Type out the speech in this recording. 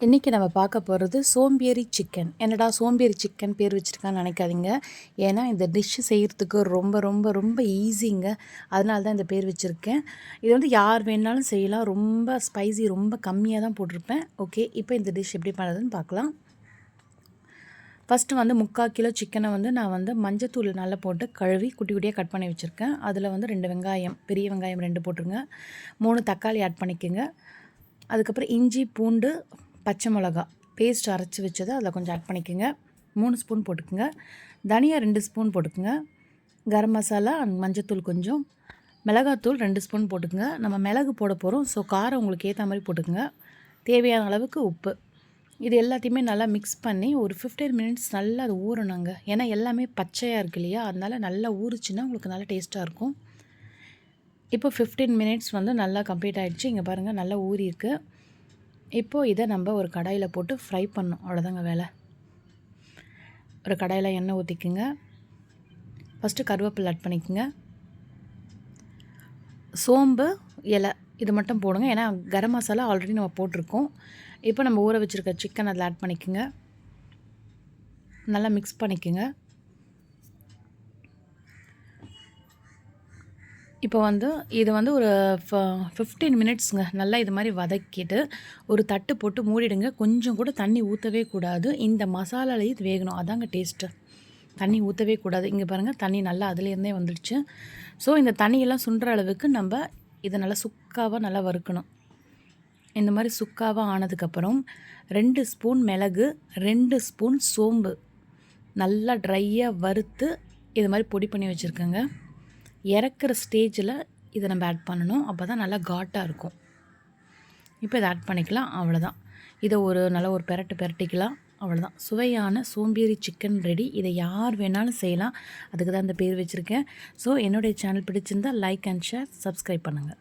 இன்றைக்கி நம்ம பார்க்க போகிறது சோம்பேறி சிக்கன். என்னடா சோம்பேறி சிக்கன் பேர் வச்சுருக்கான்னு நினைக்காதீங்க. ஏன்னா இந்த டிஷ்ஷு செய்கிறதுக்கு ரொம்ப ரொம்ப ரொம்ப ஈஸிங்க. அதனால தான் இந்த பேர் வச்சுருக்கேன். இது வந்து யார் வேணாலும் செய்யலாம். ரொம்ப ஸ்பைசி ரொம்ப கம்மியாக தான் போட்டிருப்பேன். ஓகே, இப்போ இந்த டிஷ் எப்படி பண்ணுறதுன்னு பார்க்கலாம். ஃபஸ்ட்டு வந்து 3/4 கிலோ சிக்கனை வந்து நான் வந்து மஞ்சத்தூள் நல்லா போட்டு கழுவி குட்டி குட்டியாக கட் பண்ணி வச்சுருக்கேன். அதில் வந்து 2 வெங்காயம், பெரிய வெங்காயம் 2 போட்டுருங்க. 3 தக்காளி ஆட் பண்ணிக்கோங்க. அதுக்கப்புறம் இஞ்சி, பூண்டு, பச்சை மிளகா பேஸ்ட் அரைச்சி வச்சதை அதில் கொஞ்சம் ஆட் பண்ணிக்கோங்க. 3 ஸ்பூன் போட்டுக்குங்க. தனியா 2 ஸ்பூன் போட்டுக்குங்க. கரம் மசாலா, மஞ்சத்தூள் கொஞ்சம், மிளகாத்தூள் 2 ஸ்பூன் போட்டுக்குங்க. நம்ம மிளகு போட போகிறோம், ஸோ காரம் உங்களுக்கு ஏற்ற மாதிரி போட்டுக்குங்க. தேவையான அளவுக்கு உப்பு. இது எல்லாத்தையுமே நல்லா மிக்ஸ் பண்ணி ஒரு 15 மினிட்ஸ் நல்லா அது ஊறணுங்க. ஏன்னா எல்லாமே பச்சையாக இருக்கு இல்லையா, அதனால் நல்லா ஊறிச்சுன்னா உங்களுக்கு நல்லா டேஸ்ட்டாக இருக்கும். இப்போ 15 மினிட்ஸ் வந்து நல்லா கம்ப்ளீட் ஆகிடுச்சு. இங்கே பாருங்கள், நல்லா ஊறி இருக்குது. இப்போது இதை நம்ம ஒரு கடாயில் போட்டு ஃப்ரை பண்ணணும், அவ்வளோதாங்க வேலை. ஒரு கடாயில் எண்ணெய் ஊற்றிக்குங்க. ஃபஸ்ட்டு கருவேப்பிலை ஆட் பண்ணிக்கோங்க. சோம்பு இலை இது மட்டும் போடுங்க, ஏன்னா கரம் மசாலா ஆல்ரெடி நம்ம போட்டிருக்கோம். இப்போ நம்ம ஊற வச்சுருக்க சிக்கன் அதில் ஆட் பண்ணிக்கோங்க. நல்லா மிக்ஸ் பண்ணிக்கோங்க. இப்போ வந்து இது வந்து ஒரு 15 மினிட்ஸுங்க நல்லா இது மாதிரி வதக்கிட்டு ஒரு தட்டு போட்டு மூடிடுங்க. கொஞ்சம் கூட தண்ணி ஊற்றவே கூடாது. இந்த மசாலாலேயே இது வேகணும், அதாங்க டேஸ்ட்டு. தண்ணி ஊற்றவே கூடாது. இங்கே பாருங்கள், தண்ணி நல்லா அதுலேருந்தே வந்துடுச்சு. ஸோ இந்த தண்ணியெல்லாம் சுண்டுற அளவுக்கு நம்ம இதை நல்லா சுக்காவாக நல்லா வறுக்கணும். இந்த மாதிரி சுக்காவாக ஆனதுக்கப்புறம் 2 ஸ்பூன் மிளகு, 2 ஸ்பூன் சோம்பு நல்லா ட்ரையாக வறுத்து இது மாதிரி பொடி பண்ணி வச்சுருக்கேங்க. இறக்குற ஸ்டேஜில் இதை நம்ம ஆட் பண்ணணும், அப்போ தான் நல்லா காட்டாக இருக்கும். இப்போ இதை ஆட் பண்ணிக்கலாம், அவ்வளோதான். இதை நல்ல ஒரு பெரட்டிக்கலாம், அவ்வளோதான். சுவையான சோம்பேறி சிக்கன் ரெடி. இதை யார் வேணாலும் செய்யலாம், அதுக்கு தான் இந்த பேர் வச்சுருக்கேன். ஸோ என்னுடைய சேனல் பிடிச்சிருந்தால் லைக் அண்ட் ஷேர், சப்ஸ்கிரைப் பண்ணுங்கள்.